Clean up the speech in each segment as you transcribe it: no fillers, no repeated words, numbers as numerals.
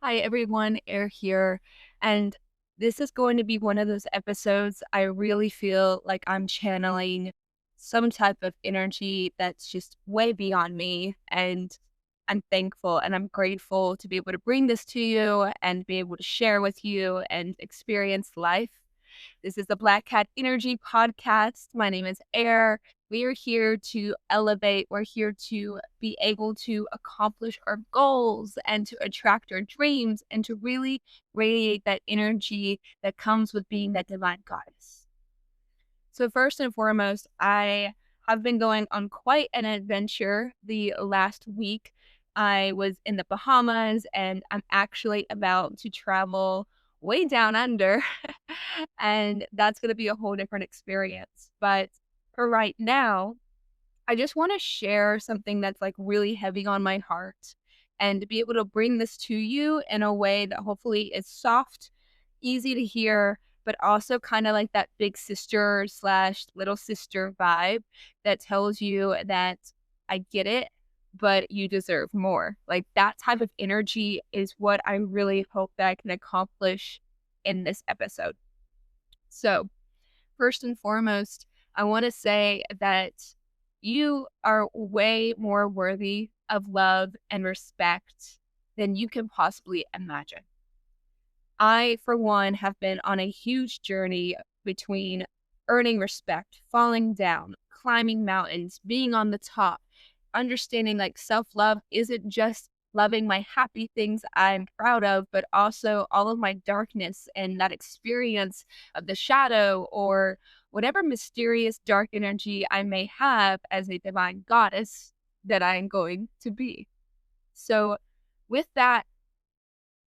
Hi everyone, Air here. And this is going to be one of those episodes I really feel like I'm channeling some type of energy that's just way beyond me. And I'm thankful and I'm grateful to be able to bring this to you and be able to share with you and experience life. This is the Black Cat Energy Podcast. My name is Air. We are here to elevate. We're here to be able to accomplish our goals and to attract our dreams and to really radiate that energy that comes with being that divine goddess. So, first and foremost, I have been going on quite an adventure the last week. I was in the Bahamas and I'm actually about to travel way down under. And that's going to be a whole different experience. But for right now, I just want to share something that's like really heavy on my heart and to be able to bring this to you in a way that hopefully is soft, easy to hear, but also kind of like that big sister slash little sister vibe that tells you that I get it, but you deserve more. Like that type of energy is what I really hope that I can accomplish in this episode. So, first and foremost, I want to say that you are way more worthy of love and respect than you can possibly imagine. I, for one, have been on a huge journey between earning respect, falling down, climbing mountains, being on the top, understanding like self love isn't just loving my happy things I'm proud of, but also all of my darkness and that experience of the shadow or whatever mysterious dark energy I may have as a divine goddess that I am going to be. So, with that,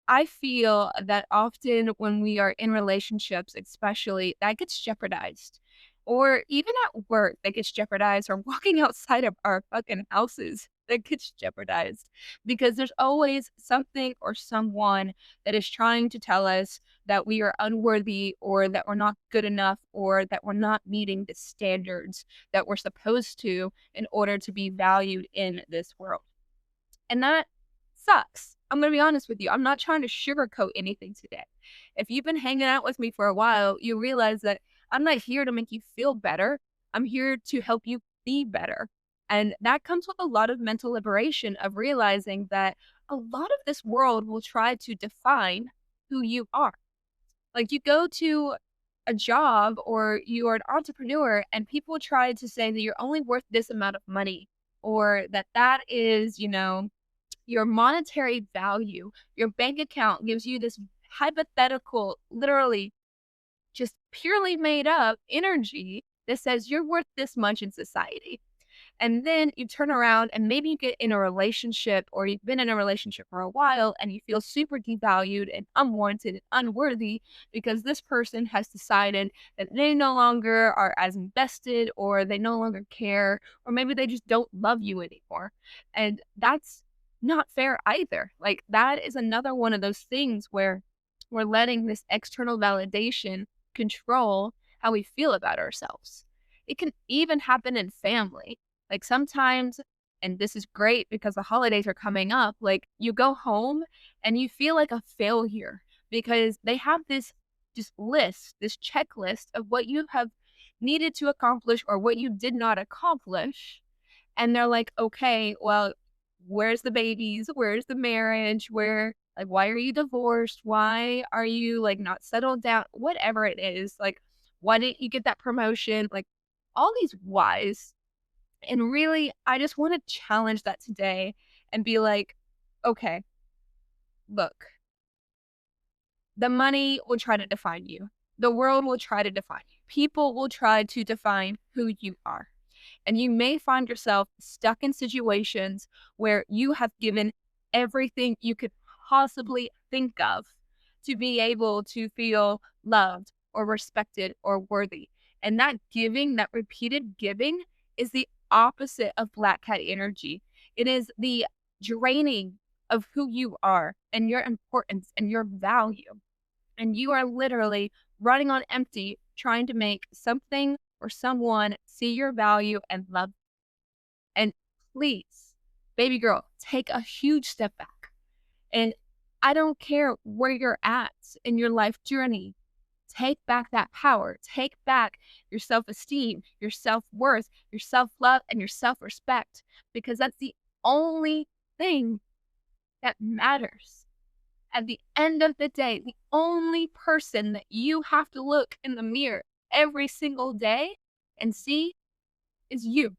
I feel that often when we are in relationships, especially, that gets jeopardized. Or even at work, that gets jeopardized, or walking outside of our fucking houses, that gets jeopardized. Because there's always something or someone that is trying to tell us that we are unworthy, or that we're not good enough, or that we're not meeting the standards that we're supposed to in order to be valued in this world. And that sucks. I'm going to be honest with you. I'm not trying to sugarcoat anything today. If you've been hanging out with me for a while, you realize that I'm not here to make you feel better. I'm here to help you be better. And that comes with a lot of mental liberation of realizing that a lot of this world will try to define who you are. Like you go to a job or you are an entrepreneur and people try to say that you're only worth this amount of money or that is, your monetary value, your bank account gives you this hypothetical, literally just purely made up energy that says you're worth this much in society. And then you turn around and maybe you get in a relationship or you've been in a relationship for a while and you feel super devalued and unwanted and unworthy because this person has decided that they no longer are as invested or they no longer care or maybe they just don't love you anymore. And that's not fair either. Like that is another one of those things where we're letting this external validation control how we feel about ourselves. It can even happen in family. Like sometimes, and this is great because the holidays are coming up, like you go home and you feel like a failure because they have this just list, this checklist of what you have needed to accomplish or what you did not accomplish. And they're like, okay, well, where's the babies? Where's the marriage? Like, why are you divorced? Why are you like not settled down? Whatever it is, like, why didn't you get that promotion? Like, all these whys. And really, I just want to challenge that today and be like, okay, look, the money will try to define you. The world will try to define you. People will try to define who you are. And you may find yourself stuck in situations where you have given everything you could possibly think of to be able to feel loved or respected or worthy. And that giving, that repeated giving, is the opposite of Black Cat energy. It is the draining of who you are and your importance and your value. And you are literally running on empty, trying to make something or someone see your value and love. And please, baby girl, take a huge step back. And I don't care where you're at in your life journey. Take back that power. Take back your self esteem, your self worth, your self love, and your self respect, because that's the only thing that matters. At the end of the day, the only person that you have to look in the mirror every single day and see is you.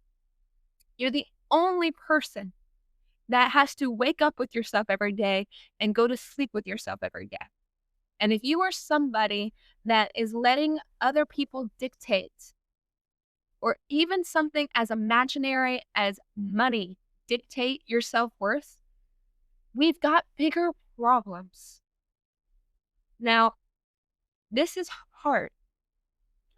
You're the only person that has to wake up with yourself every day and go to sleep with yourself every day. And if you are somebody that is letting other people dictate, or even something as imaginary as money dictate your self worth, we've got bigger problems. Now, this is hard.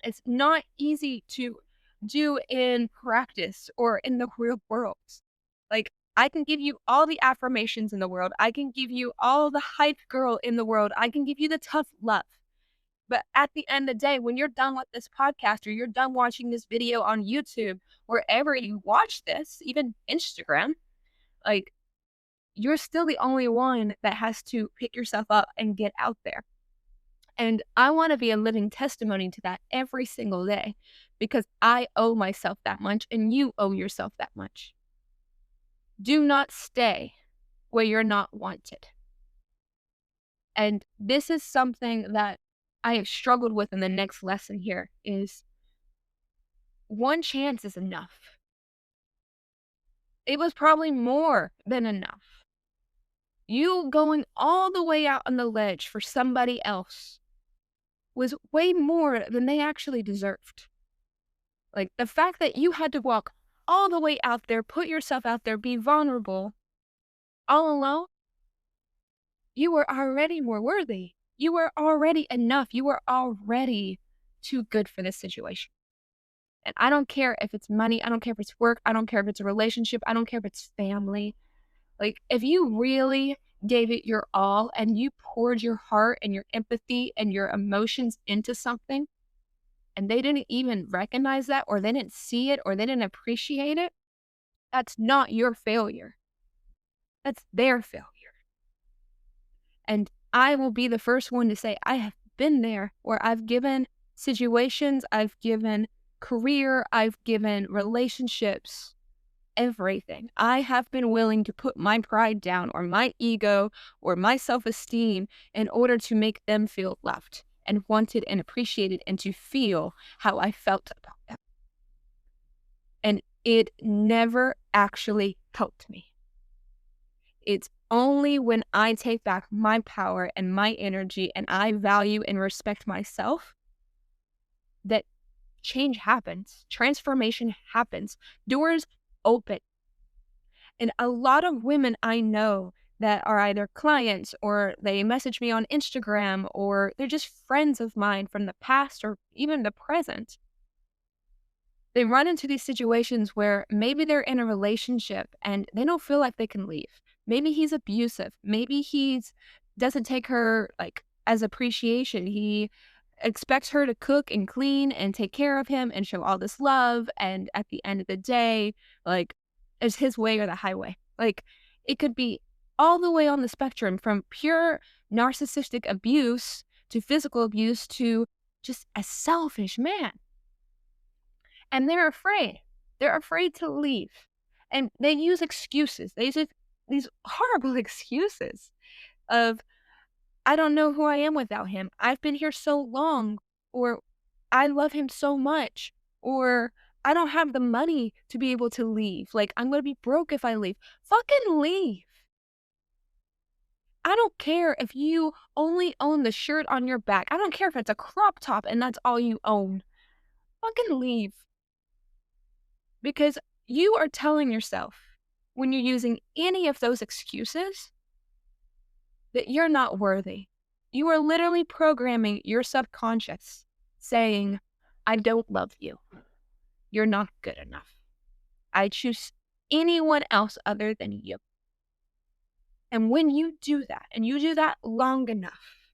It's not easy to do in practice or in the real world. Like, I can give you all the affirmations in the world. I can give you all the hype girl in the world. I can give you the tough love. But at the end of the day, when you're done with this podcast or you're done watching this video on YouTube, wherever you watch this, even Instagram, like, you're still the only one that has to pick yourself up and get out there. And I want to be a living testimony to that every single day, because I owe myself that much and you owe yourself that much. Do not stay where you're not wanted. And this is something that I have struggled with in the next lesson here is one chance is enough. It was probably more than enough. You going all the way out on the ledge for somebody else was way more than they actually deserved. Like, the fact that you had to walk all the way out there, put yourself out there, be vulnerable, all alone, you were already more worthy. You were already enough. You were already too good for this situation. And I don't care if it's money. I don't care if it's work. I don't care if it's a relationship. I don't care if it's family. Like, if you really gave it your all and you poured your heart and your empathy and your emotions into something, and they didn't even recognize that, or they didn't see it, or they didn't appreciate it, that's not your failure. That's their failure. And I will be the first one to say, I have been there where I've given situations, I've given career, I've given relationships, everything. I have been willing to put my pride down or my ego or my self-esteem in order to make them feel loved and wanted and appreciated and to feel how I felt about them. And it never actually helped me. It's only when I take back my power and my energy and I value and respect myself that change happens, transformation happens, doors open. And a lot of women I know that are either clients or they message me on Instagram or they're just friends of mine from the past or even the present. They run into these situations where maybe they're in a relationship and they don't feel like they can leave. Maybe he's abusive. Maybe he's doesn't take her like as appreciation. He expects her to cook and clean and take care of him and show all this love. And at the end of the day, like, it's his way or the highway. Like, it could be all the way on the spectrum from pure narcissistic abuse to physical abuse to just a selfish man. And they're afraid. They're afraid to leave. And they use excuses. They use these horrible excuses of, I don't know who I am without him. I've been here so long. Or I love him so much. Or I don't have the money to be able to leave. Like, I'm going to be broke if I leave. Fucking leave. I don't care if you only own the shirt on your back. I don't care if it's a crop top and that's all you own. Fucking leave. Because you are telling yourself when you're using any of those excuses that you're not worthy. You are literally programming your subconscious saying, I don't love you. You're not good enough. I choose anyone else other than you. And when you do that, and you do that long enough,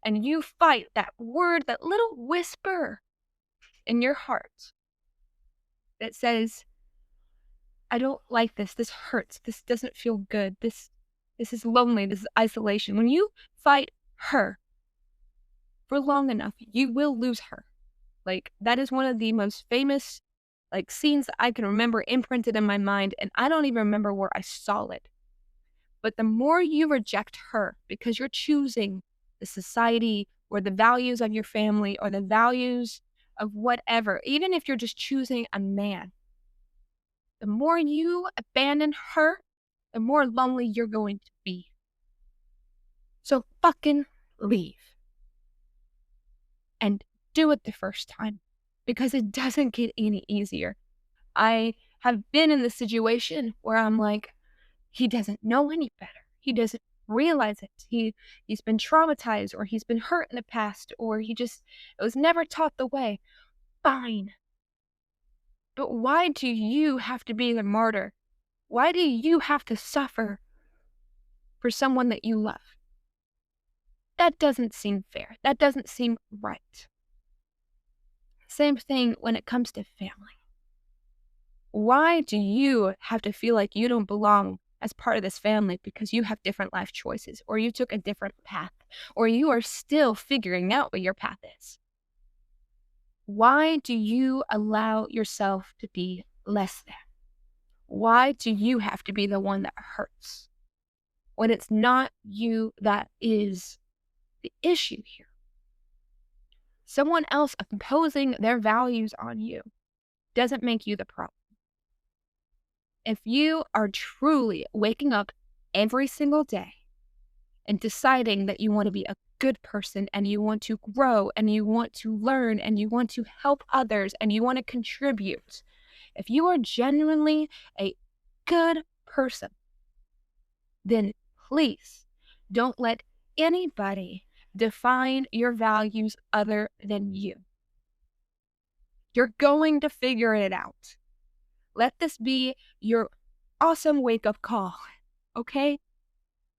and you fight that word, that little whisper in your heart that says, I don't like this. This hurts. This doesn't feel good. This This is lonely. This is isolation. When you fight her for long enough, you will lose her. Like, that is one of the most famous, like, scenes that I can remember imprinted in my mind, and I don't even remember where I saw it. But the more you reject her because you're choosing the society or the values of your family or the values of whatever, even if you're just choosing a man, the more you abandon her, the more lonely you're going to be. So fucking leave. And do it the first time, because it doesn't get any easier. I have been in the situation where I'm like, he doesn't know any better. He doesn't realize it. He's been traumatized, or he's been hurt in the past, or it was never taught the way. Fine. But why do you have to be the martyr? Why do you have to suffer for someone that you love? That doesn't seem fair. That doesn't seem right. Same thing when it comes to family. Why do you have to feel like you don't belong as part of this family because you have different life choices, or you took a different path, or you are still figuring out what your path is? Why do you allow yourself to be less than? Why do you have to be the one that hurts when it's not you that is the issue here? Someone else imposing their values on you doesn't make you the problem. If you are truly waking up every single day and deciding that you want to be a good person, and you want to grow, and you want to learn, and you want to help others, and you want to contribute, if you are genuinely a good person, then please don't let anybody define your values other than you. You're going to figure it out. Let this be your awesome wake-up call, okay?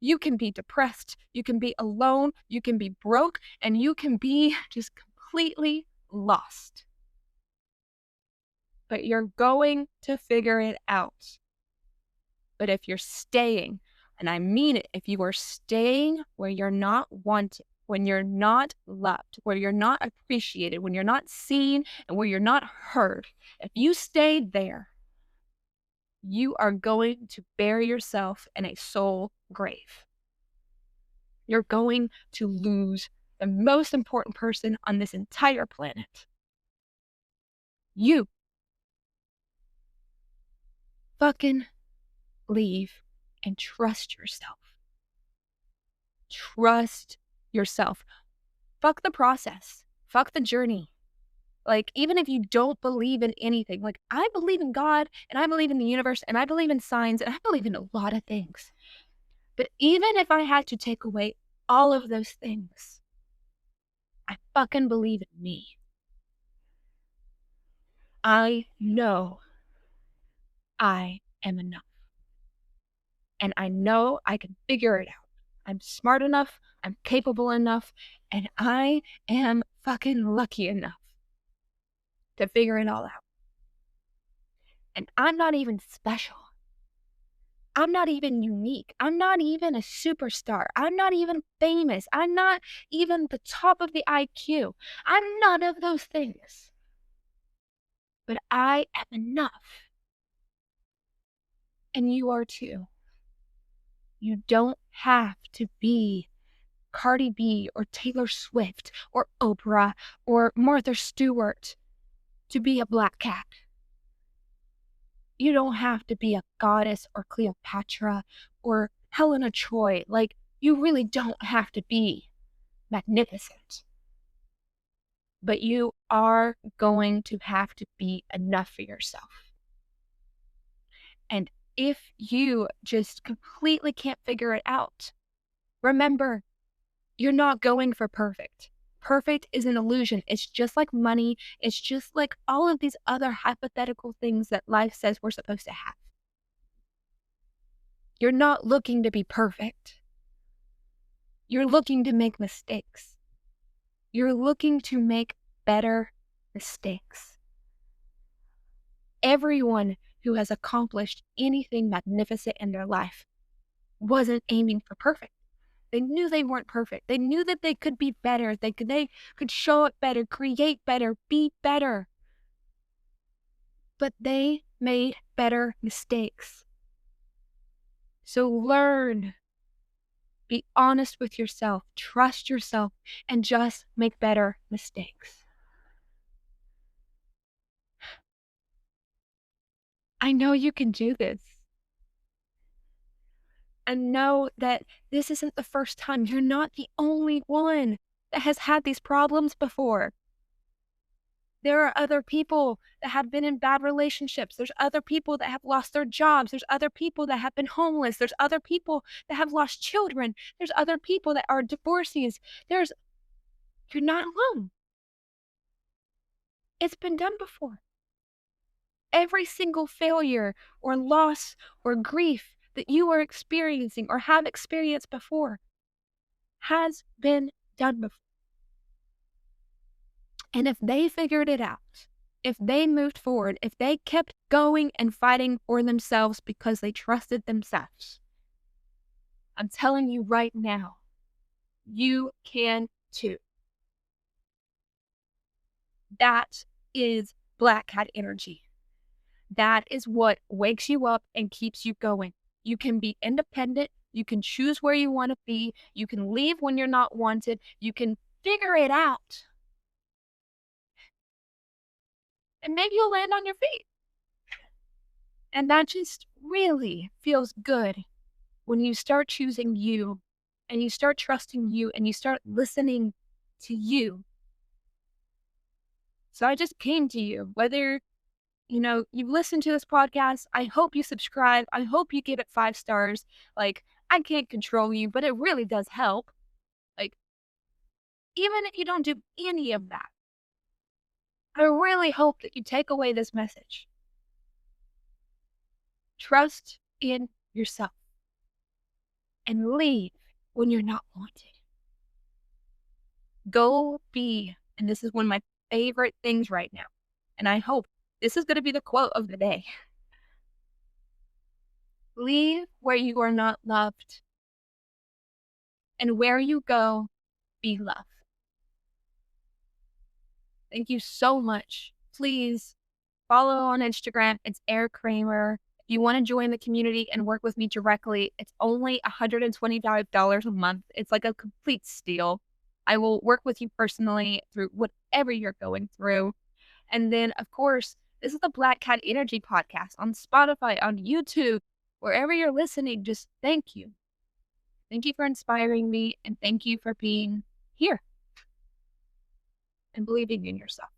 You can be depressed, you can be alone, you can be broke, and you can be just completely lost. But you're going to figure it out. But if you're staying, and I mean it, if you are staying where you're not wanted, when you're not loved, where you're not appreciated, when you're not seen, and where you're not heard, if you stay there, you are going to bury yourself in a soul grave. You're going to lose the most important person on this entire planet. You. Fucking leave and trust yourself. Trust yourself. Fuck the process. Fuck the journey. Like, even if you don't believe in anything, like, I believe in God, and I believe in the universe, and I believe in signs, and I believe in a lot of things. But even if I had to take away all of those things, I fucking believe in me. I know I am enough. And I know I can figure it out. I'm smart enough, I'm capable enough, and I am fucking lucky enough to figure it all out. And I'm not even special. I'm not even unique. I'm not even a superstar. I'm not even famous. I'm not even the top of the IQ. I'm none of those things. But I am enough. And you are too. You don't have to be Cardi B or Taylor Swift or Oprah or Martha Stewart to be a black cat. You don't have to be a goddess or Cleopatra or Helena Troy. Like, you really don't have to be magnificent. But you are going to have to be enough for yourself. And if you just completely can't figure it out, remember, you're not going for perfect. Perfect is an illusion. It's just like money. It's just like all of these other hypothetical things that life says we're supposed to have. You're not looking to be perfect. You're looking to make mistakes. You're looking to make better mistakes. Everyone who has accomplished anything magnificent in their life wasn't aiming for perfect. They knew they weren't perfect. They knew that they could be better. They could show up better, create better, be better. But they made better mistakes. So learn, be honest with yourself, trust yourself, and just make better mistakes. I know you can do this. And know that this isn't the first time. You're not the only one that has had these problems before. There are other people that have been in bad relationships. There's other people that have lost their jobs. There's other people that have been homeless. There's other people that have lost children. There's other people that are divorcees. You're not alone. It's been done before. Every single failure or loss or grief that you are experiencing or have experienced before has been done before. And if they figured it out, if they moved forward, if they kept going and fighting for themselves because they trusted themselves, I'm telling you right now, you can too. That is Black Cat energy. That is what wakes you up and keeps you going. You can be independent. You can choose where you want to be. You can leave when you're not wanted. You can figure it out. And maybe you'll land on your feet. And that just really feels good when you start choosing you and you start trusting you and you start listening to you. So I just came to you, whether you've listened to this podcast, I hope you subscribe. I hope you give it 5 stars. Like, I can't control you, but it really does help. Like, even if you don't do any of that, I really hope that you take away this message. Trust in yourself and leave when you're not wanted. Go be, and this is one of my favorite things right now, and I hope this is going to be the quote of the day. Leave where you are not loved, and where you go, be loved. Thank you so much. Please follow on Instagram. It's Air Kramer. If you want to join the community and work with me directly, it's only $125 a month. It's like a complete steal. I will work with you personally through whatever you're going through. And then, of course, this is the Black Cat Energy Podcast on Spotify, on YouTube, wherever you're listening. Just thank you. Thank you for inspiring me, and thank you for being here and believing in yourself.